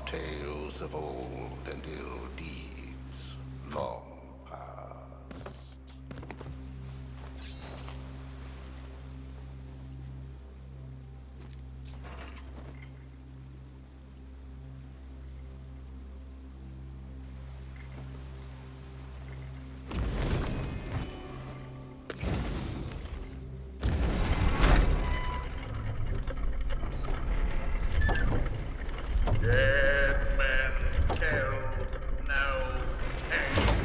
tales of old and ill deeds long past. Dead men tell no tale.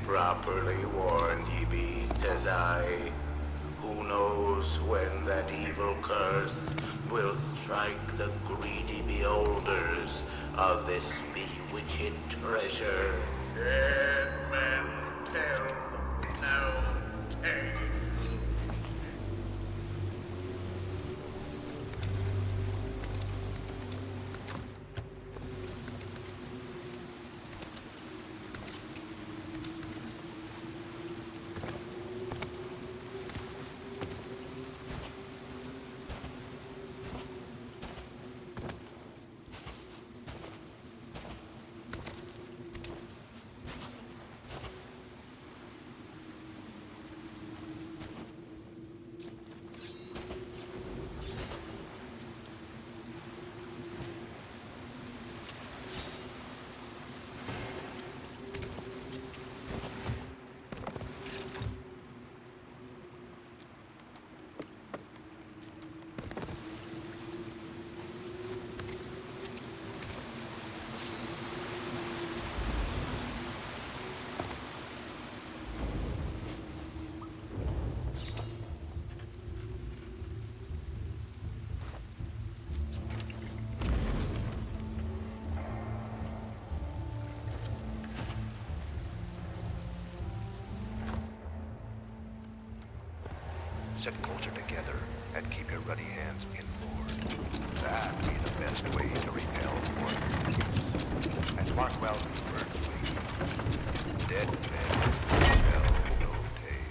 Properly warned, ye beast, as I. Who knows when that evil curse will strike the greedy beholders of this bewitched treasure? Dead men tell no tale. Sit closer together and keep your ruddy hands inboard. That be the best way to repel warriors. And mark well these words, please. Dead men tell no tale.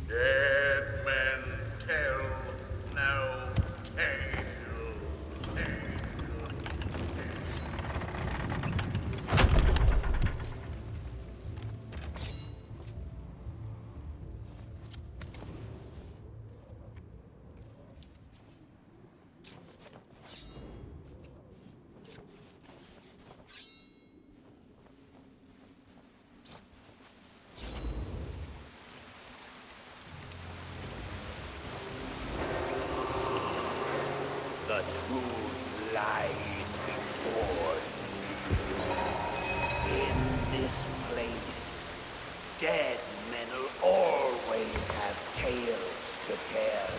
Dead men tell no tale. The truth lies before you. In this place, dead men'll always have tales to tell.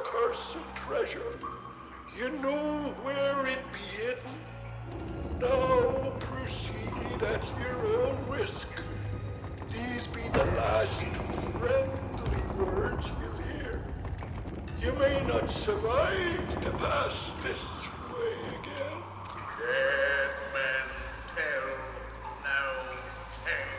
cursed treasure. You know where it be hidden. Now proceed at your own risk. These be the last friendly words you'll hear. You may not survive to pass this way again. Dead men tell no tale.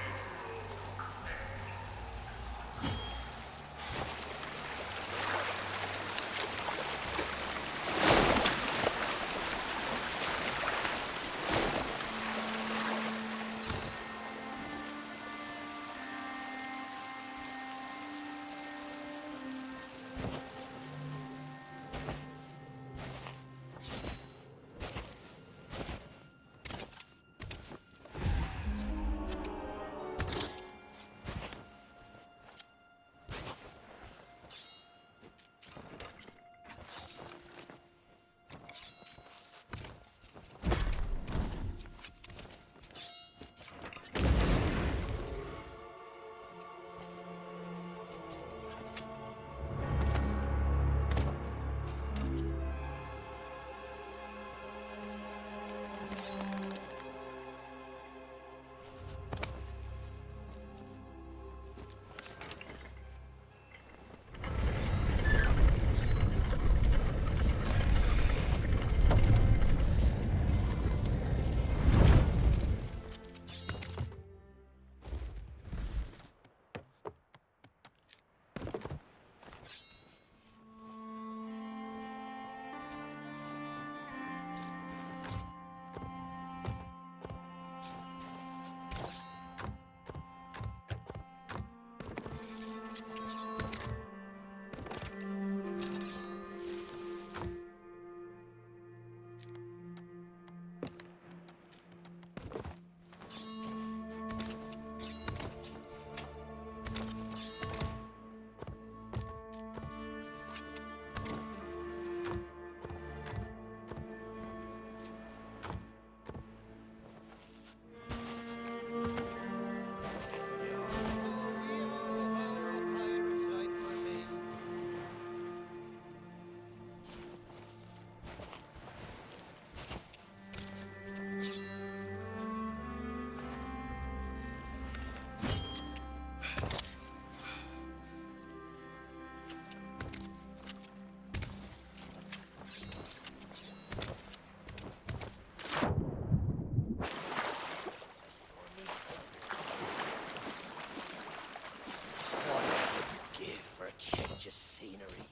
Scenery.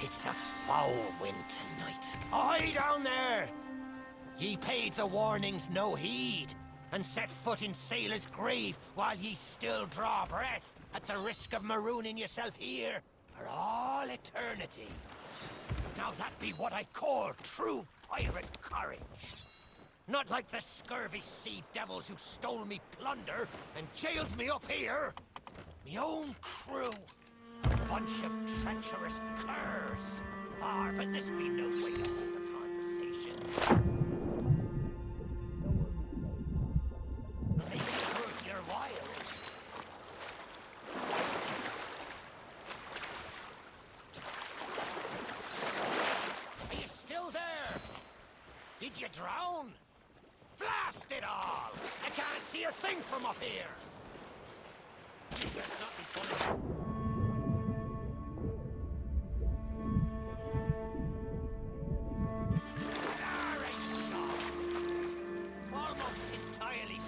It's a foul wind tonight. Ahoy down there! Ye paid the warnings no heed, and set foot in sailor's grave while ye still draw breath, at the risk of marooning yourself here for all eternity. Now that be what I call true pirate courage. Not like the scurvy sea devils who stole me plunder and jailed me up here. Me own crew. A bunch of treacherous curs. But this be no way to hold a conversation. Make it worth your while. Are you still there? Did you drown? Blast it all! I can't see a thing from up here! Let's not be funny. Almost entirely.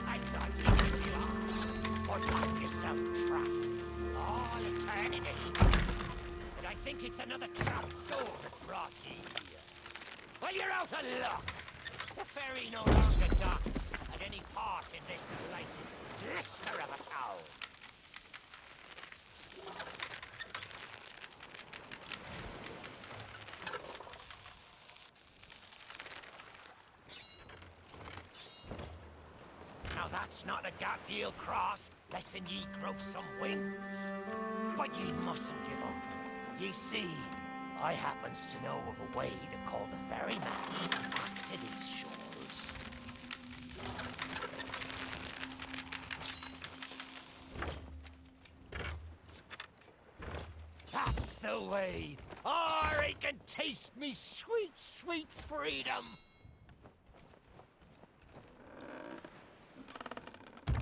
I thought you'd be lost, or got yourself trapped. All eternity. But I think it's another trapped soul that brought ye here. Well, you're out of luck. The ferry no longer docks at any part in this blighted blister of a town. not a gap ye'll cross, less'n ye grow some wings. But ye mustn't give up. Ye see, I happens to know of a way to call the ferryman back to these shores. That's the way. I can taste me sweet, sweet freedom.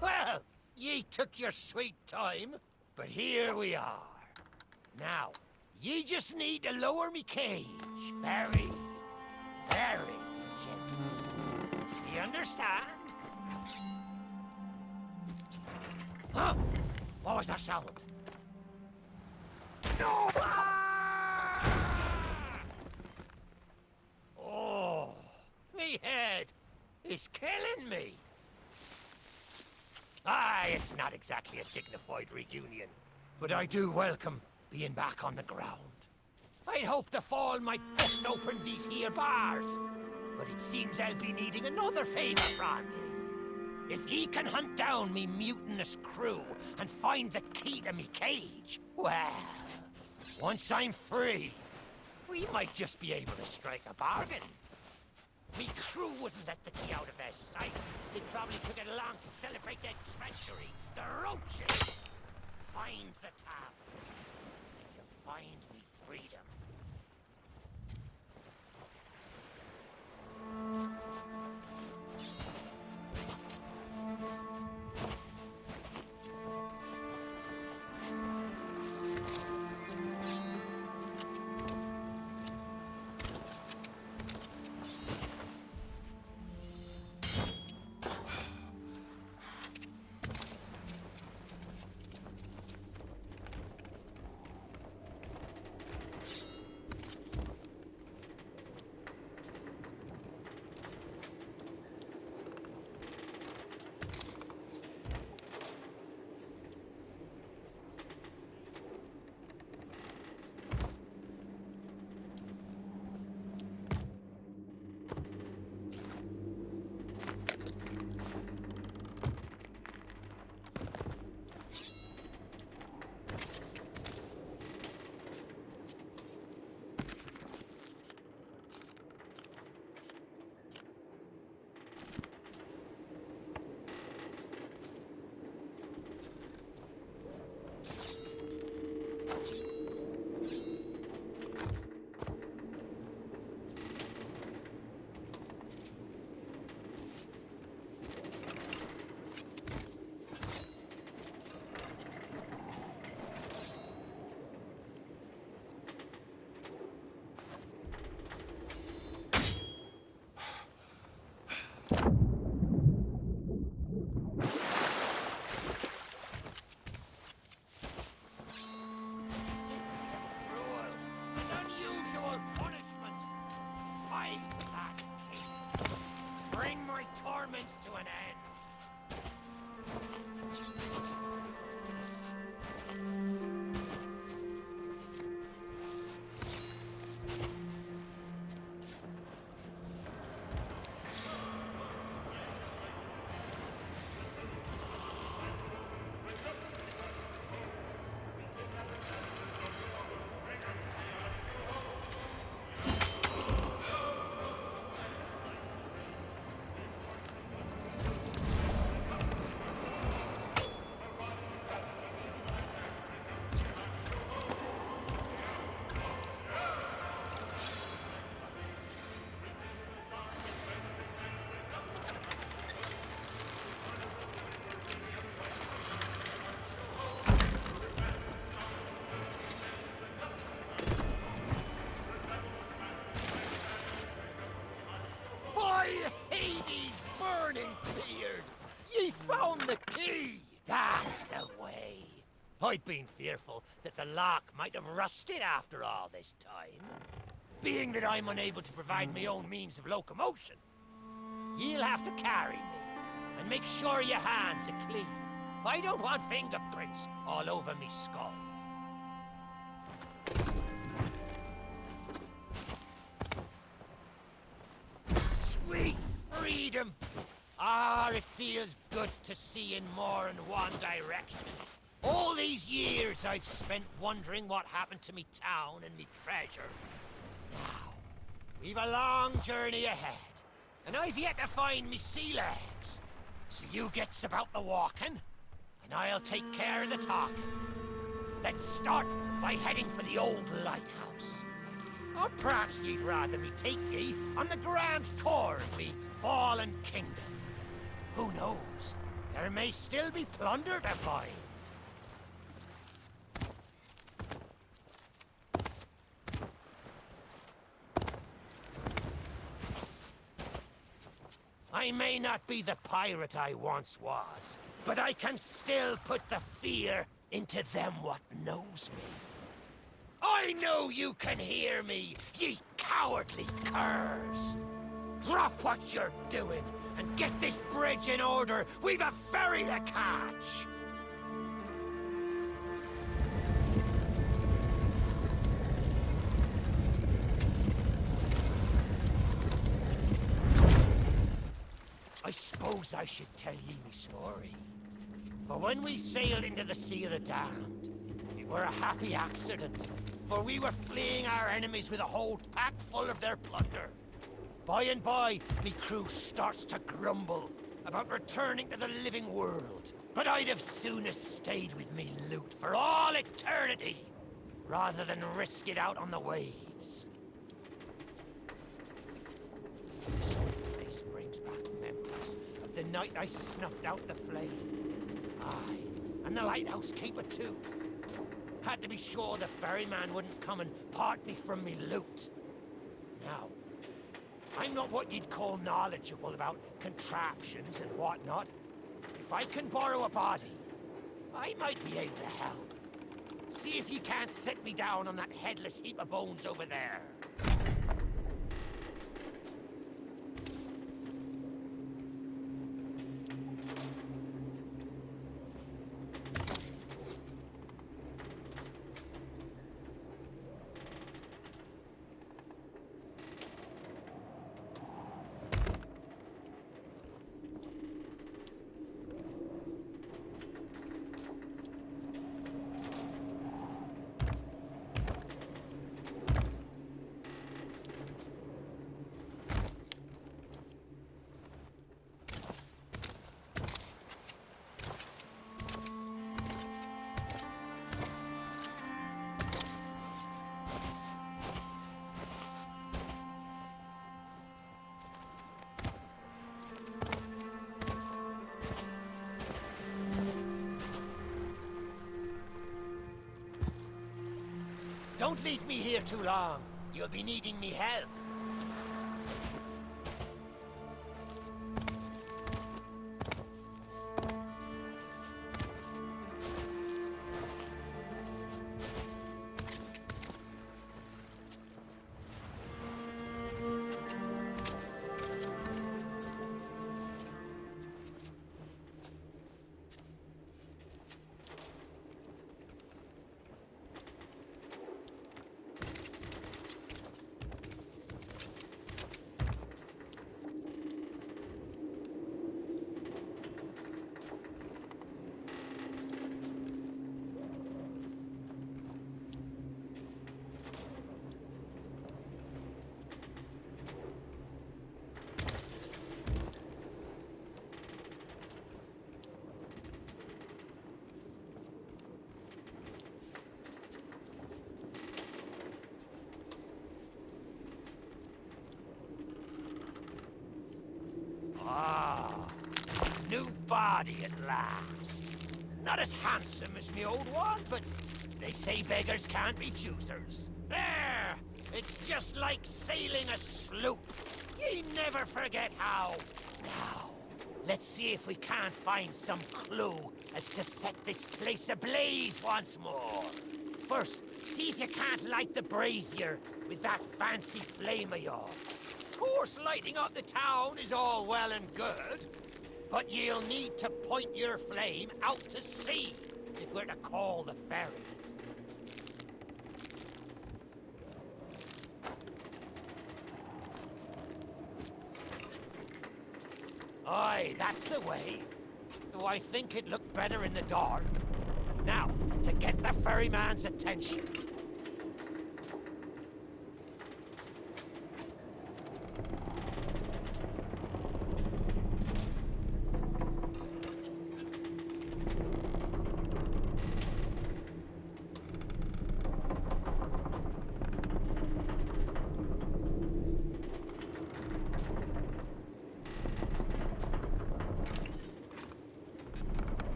Well, ye took your sweet time, but here we are. Now, ye just need to lower me cage. Very, very gently. You understand? Huh? What was that sound? No! Ah! Oh, me head is killing me. It's not exactly a dignified reunion, but I do welcome being back on the ground. I'd hoped the fall might bust open these here bars, but it seems I'll be needing another favor from ye. If ye can hunt down me mutinous crew and find the key to me cage, well, once I'm free, we might just be able to strike a bargain. Me crew wouldn't let the key out of their sight. They probably took it along to celebrate their treachery. The roaches! Find the tavern, and you'll find me freedom. To an end. Hades' burning beard! Ye found the key! That's the way. I'd been fearful that the lock might have rusted after all this time. Being that I'm unable to provide my own means of locomotion, you'll have to carry me, and make sure your hands are clean. I don't want fingerprints all over me skull. Sweet freedom! Ah, it feels good to see in more than one direction. All these years I've spent wondering what happened to me town and me treasure. Now, we've a long journey ahead, and I've yet to find me sea legs. So you gets about the walking, and I'll take care of the talking. Let's start by heading for the old lighthouse. Or perhaps you'd rather me take ye on the grand tour of me fallen kingdom. Who knows? There may still be plunder to find. I may not be the pirate I once was, but I can still put the fear into them what knows me. I know you can hear me, ye cowardly curs! Drop what you're doing and get this bridge in order. We've a ferry to catch! I suppose I should tell ye me story. But when we sailed into the Sea of the Damned, it were a happy accident, for we were fleeing our enemies with a whole pack full of their plunder. By and by, me crew starts to grumble about returning to the living world. But I'd have sooner stayed with me loot for all eternity, rather than risk it out on the waves. This whole place brings back memories of the night I snuffed out the flame. Aye, and the lighthouse keeper too. Had to be sure the ferryman wouldn't come and part me from me loot. Now, I'm not what you'd call knowledgeable about contraptions and whatnot. If I can borrow a body, I might be able to help. See if you can't set me down on that headless heap of bones over there. Don't leave me here too long. You'll be needing me help. Ah, new body at last. Not as handsome as me old one, but they say beggars can't be choosers. There! It's just like sailing a sloop. Ye never forget how. Now, let's see if we can't find some clue as to set this place ablaze once more. First, see if you can't light the brazier with that fancy flame of yours. Of course, lighting up the town is all well and good, but you'll need to point your flame out to sea if we're to call the ferry. Aye, that's the way. Though I think it looked better in the dark. Now, to get the ferryman's attention.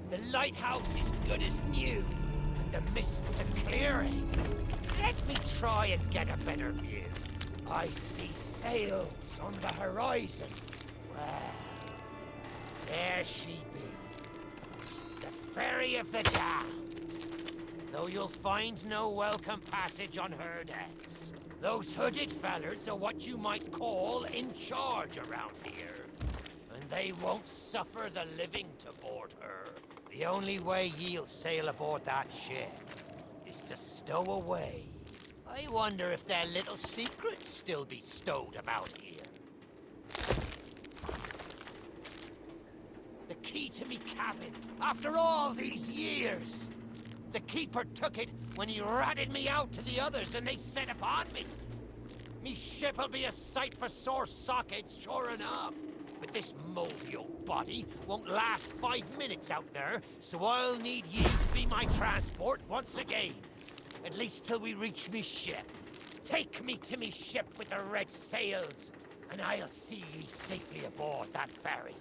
The lighthouse is good as new, and the mists are clearing. Let me try and get a better view. I see sails on the horizon. Well, there she be. The ferry of the damned. Though you'll find no welcome passage on her decks. Those hooded fellers are what you might call in charge around here. And they won't suffer the living to board her. The only way ye'll sail aboard that ship is to stow away. I wonder if their little secrets still be stowed about here. The key to me cabin, after all these years. The keeper took it when he ratted me out to the others and they set upon me. Me ship'll be a sight for sore sockets, sure enough. But this moldy old body won't last 5 minutes out there, so I'll need ye to be my transport once again. At least till we reach me ship. Take me to me ship with the red sails, and I'll see ye safely aboard that ferry.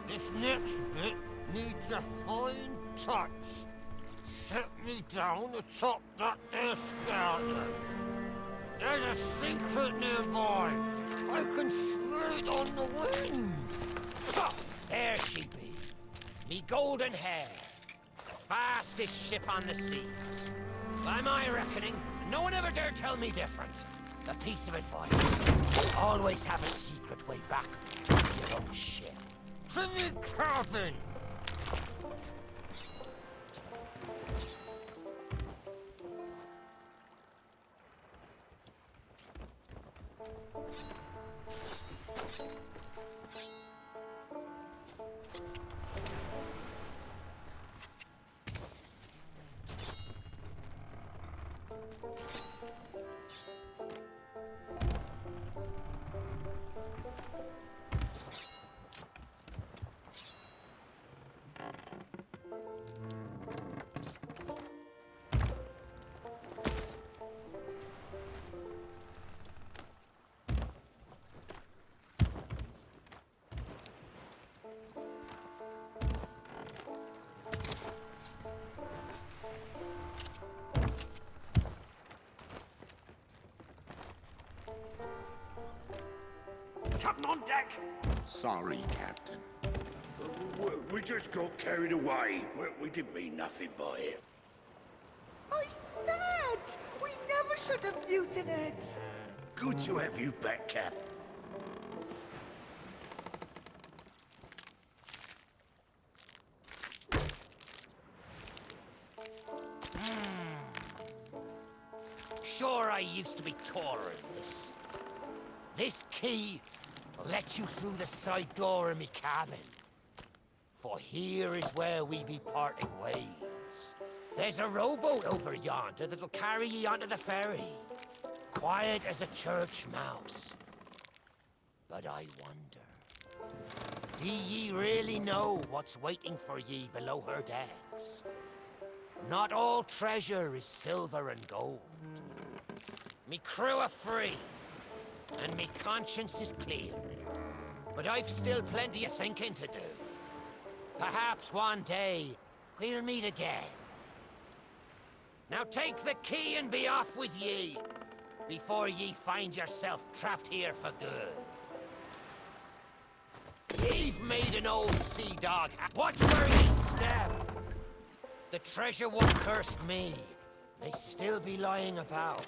This next bit needs a fine touch. Set me down atop that there skeleton. There's a secret nearby. I can smell it on the wind. There she be. Me golden hair. The fastest ship on the seas. By my reckoning, no one ever dare tell me different. A piece of advice. Always have a secret way back to your own ship. To me cabin! Captain on deck! Sorry, Captain. We just got carried away. We didn't mean nothing by it. I said we never should have mutinied. Good to have you back, Cap. Sure, I used to be taller than this. This key will let you through the side door of me cabin. For here is where we be parting ways. There's a rowboat over yonder that'll carry ye onto the ferry. Quiet as a church mouse. But I wonder, do ye really know what's waiting for ye below her decks? Not all treasure is silver and gold. Me crew are free, and me conscience is clear. But I've still plenty of thinking to do. Perhaps one day, we'll meet again. Now take the key and be off with ye, before ye find yourself trapped here for good. Ye've made an old sea dog. Watch where ye step. The treasure won't curse me. May still be lying about.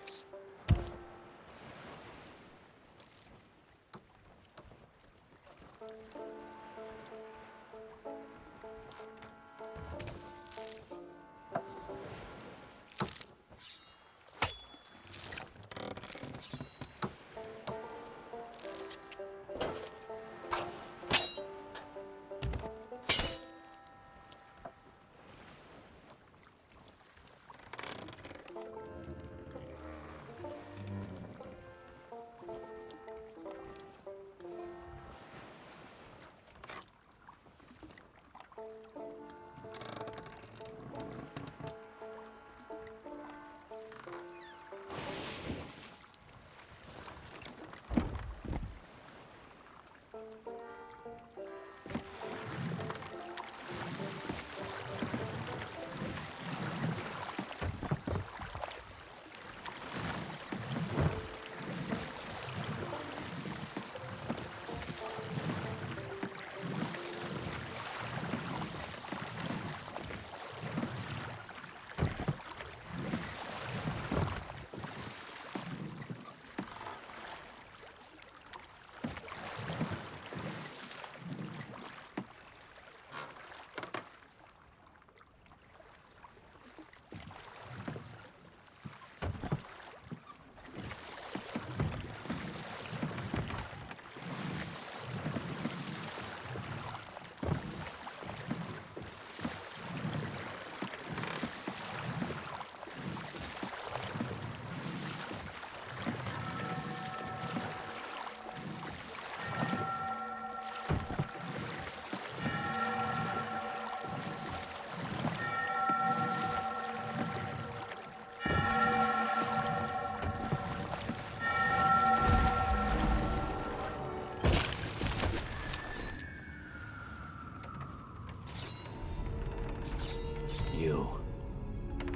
You,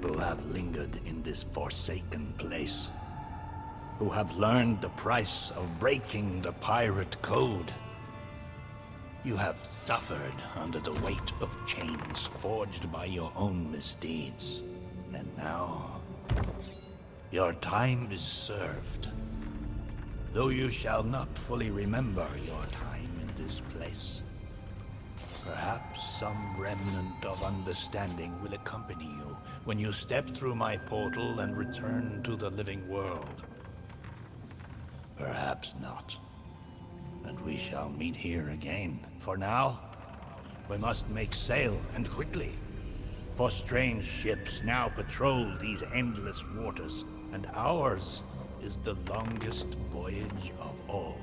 who have lingered in this forsaken place, who have learned the price of breaking the pirate code. You have suffered under the weight of chains forged by your own misdeeds. And now, your time is served. Though you shall not fully remember your time in this place, perhaps some remnant of understanding will accompany you when you step through my portal and return to the living world. Perhaps not. And we shall meet here again. For now, we must make sail, and quickly. For strange ships now patrol these endless waters, and ours is the longest voyage of all.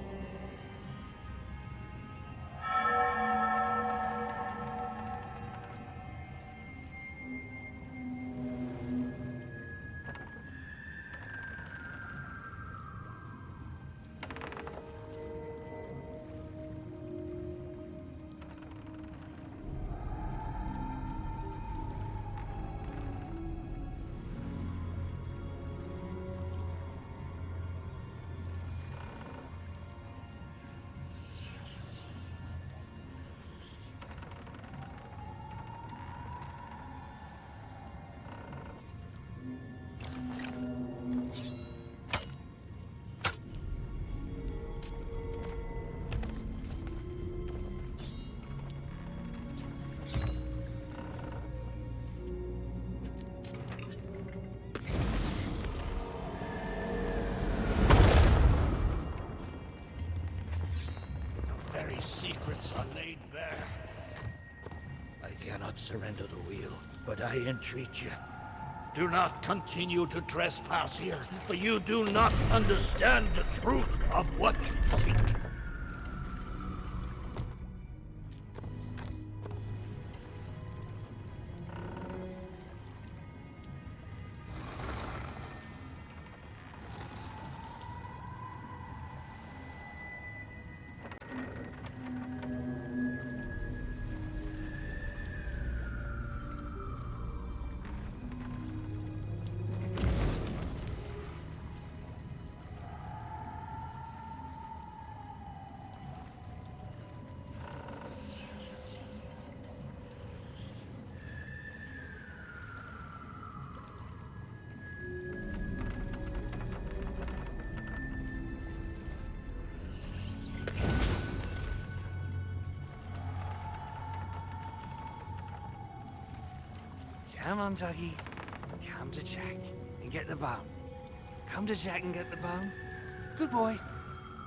very secrets are laid bare. I cannot surrender the wheel, but I entreat you. Do not continue to trespass here, for you do not understand the truth of what you seek. Come on, Tuggy. Come to Jack and get the bone. Come to Jack and get the bone. Good boy.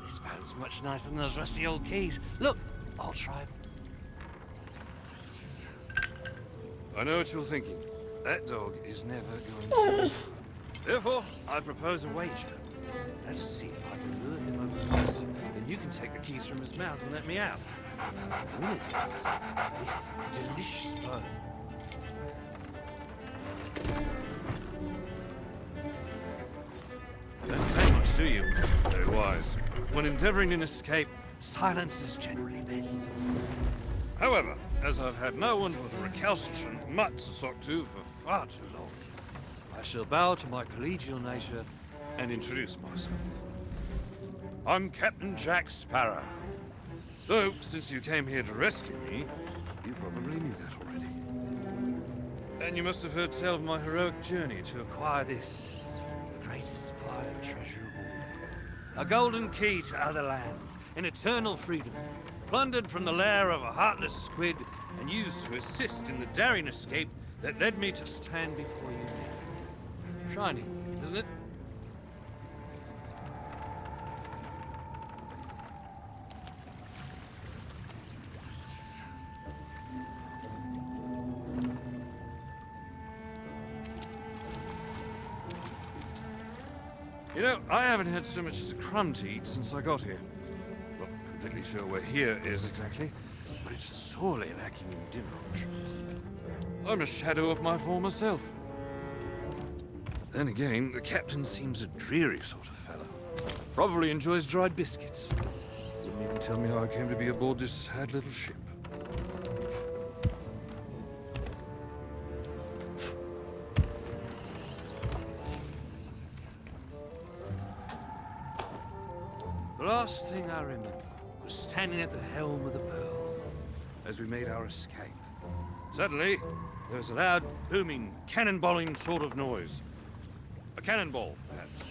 This bone's much nicer than those rusty old keys. Look, I'll try. I know what you're thinking. That dog is never going to. Therefore, I propose a wager. Let us see if I can lure him over the fence. Then you can take the keys from his mouth and let me out. The winner gets this delicious bone. Don't say much, do you? Very wise. When endeavoring an escape, silence is generally best. However, as I've had no one but a recalcitrant mutt to talk to for far too long, I shall bow to my collegial nature and introduce myself. I'm Captain Jack Sparrow. Though, since you came here to rescue me, you probably knew that already. And you must have heard tell of my heroic journey to acquire this, the greatest pirate treasure of all. A golden key to other lands, an eternal freedom, plundered from the lair of a heartless squid and used to assist in the daring escape that led me to stand before you now. Shiny, isn't it? You know, I haven't had so much as a crumb to eat since I got here. Not completely sure where here is exactly, but it's sorely lacking in dinner options. I'm a shadow of my former self. Then again, the captain seems a dreary sort of fellow. Probably enjoys dried biscuits. Wouldn't even tell me how I came to be aboard this sad little ship. The last thing I remember was standing at the helm of the Pearl as we made our escape. Suddenly, there was a loud, booming, cannonballing sort of noise. A cannonball, perhaps.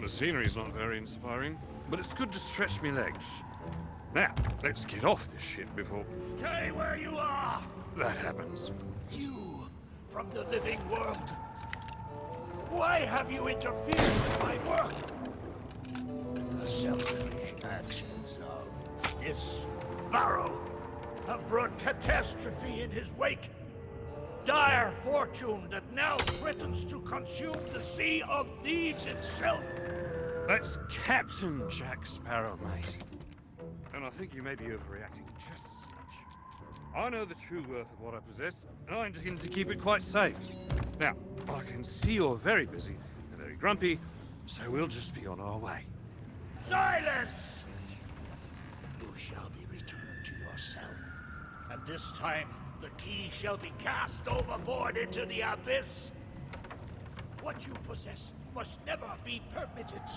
The scenery's not very inspiring, but it's good to stretch me legs. Now, let's get off this ship before... Stay where you are! that happens. You, from the living world. Why have you interfered with my work? The selfish actions of this Sparrow have brought catastrophe in his wake. Dire fortune that now threatens to consume the Sea of Thieves itself. That's Captain Jack Sparrow, mate. And I think you may be overreacting just as much. I know the true worth of what I possess, and I intend to keep it quite safe. Now, I can see you're very busy and very grumpy, so we'll just be on our way. Silence! You shall be returned to your cell, and this time the key shall be cast overboard into the abyss. What you possess must never be permitted.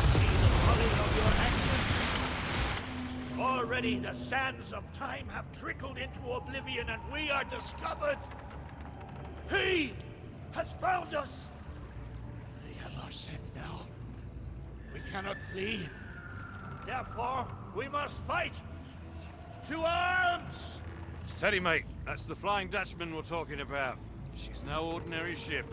See the folly of your actions? Already the sands of time have trickled into oblivion, and we are discovered. He has found us. We have our scent now. We cannot flee. Therefore, we must fight. To arms! Steady, mate. That's the Flying Dutchman we're talking about. She's no ordinary ship.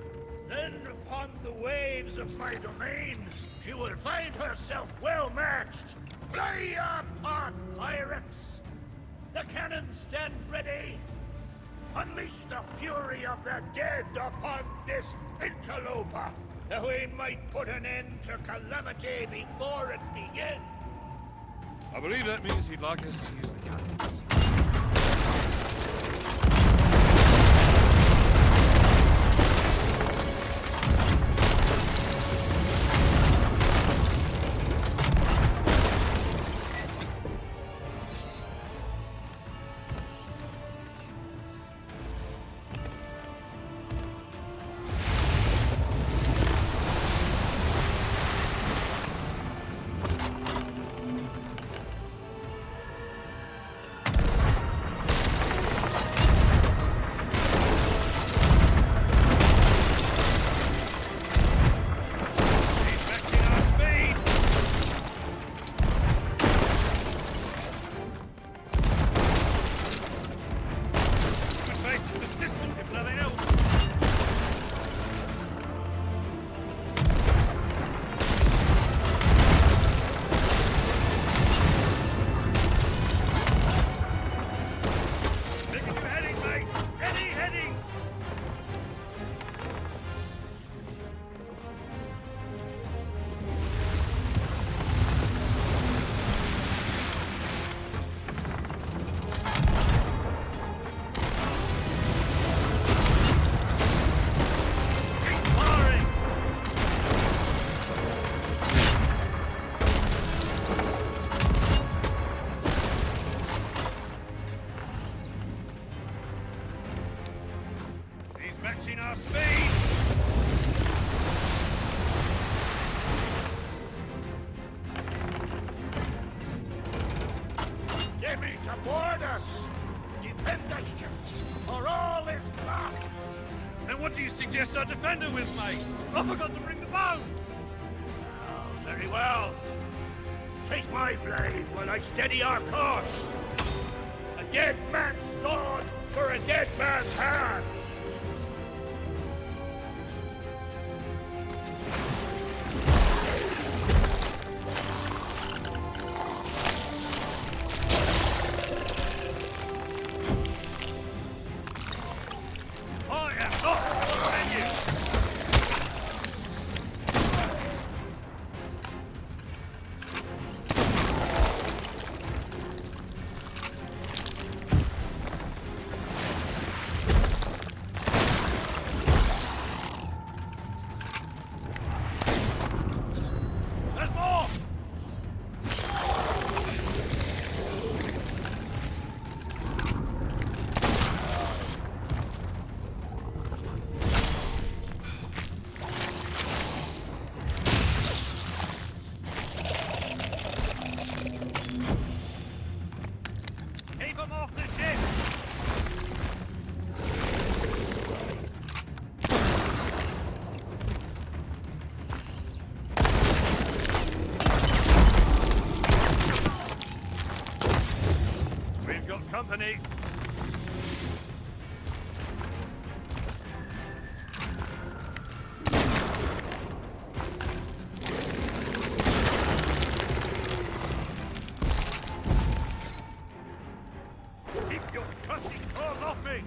Then upon the waves of my domain, she will find herself well matched. Play your part, pirates! The cannons stand ready. Unleash the fury of the dead upon this interloper, that we might put an end to calamity before it begins. I believe that means he'd like us to use the guns. Matching our speed! They mean to board us! Defend the ship, or all is lost! And what do you suggest I defend her with, mate? I forgot to bring the bow! Oh, very well. Take my blade while I steady our course. A dead man's sword for a dead man's hand! Company. Keep your trusty claws off me!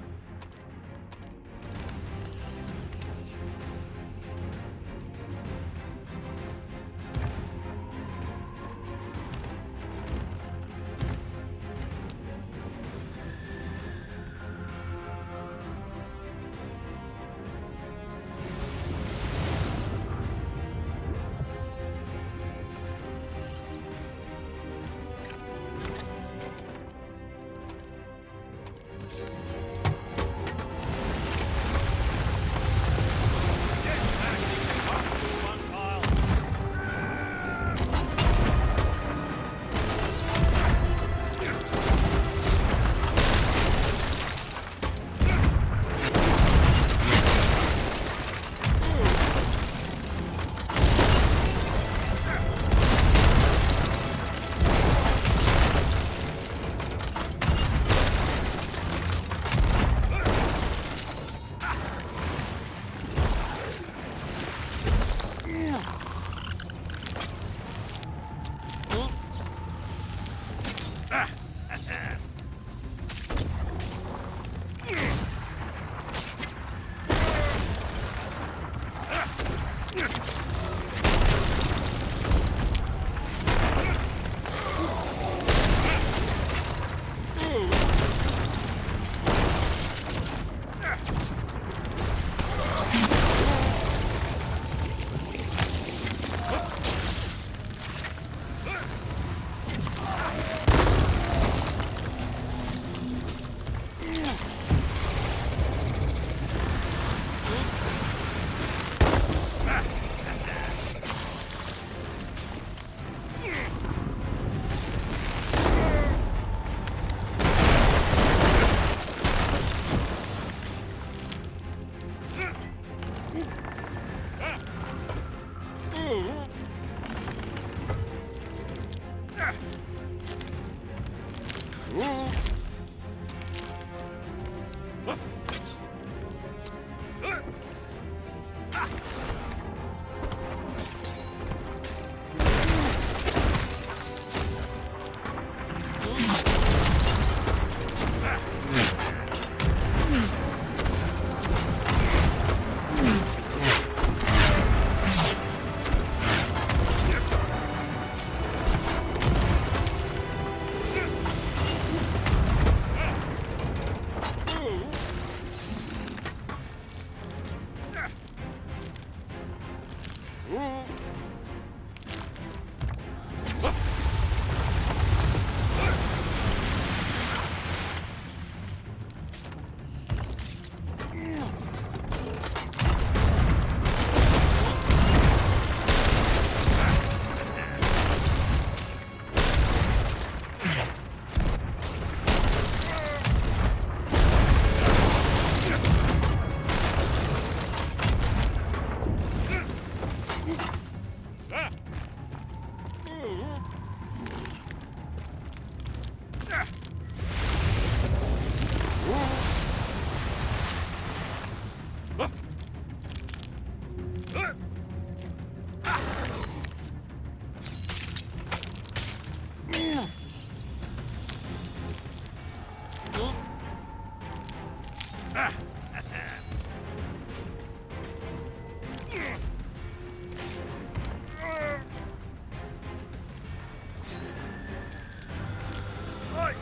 Oi!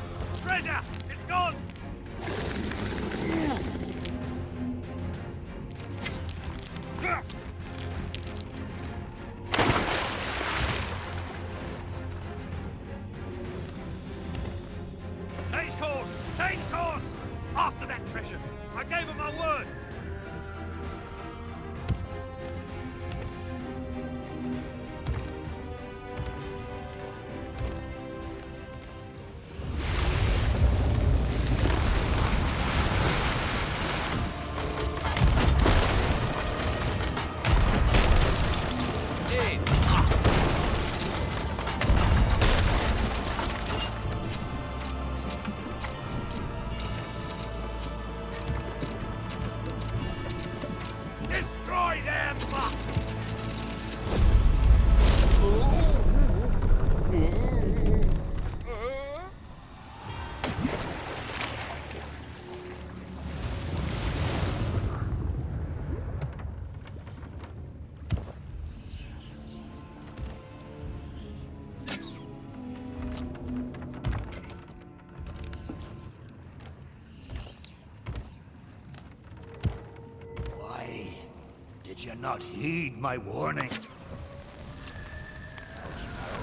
Treasure! It's gone! Change course! Change course! After that treasure! I gave him my word! Destroy them! Why did you not heed my warning? Sparrow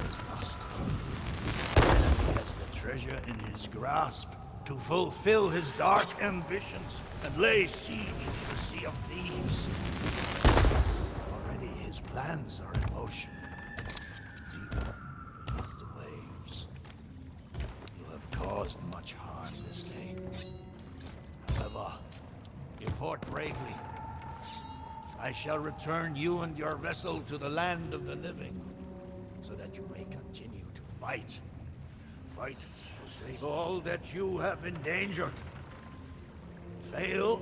is lost. He has the treasure in his grasp to fulfill his dark ambitions and lay siege to the Sea of Thieves. Already his plans are in motion. Deeper beneath the waves. You have caused much harm this day. However, you fought bravely. I shall return you and your vessel to the land of the living, so that you may continue to fight. Fight to save all that you have endangered. Fail,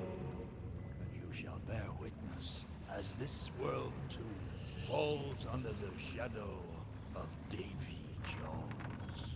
and you shall bear witness, as this world too falls under the shadow of Davy Jones.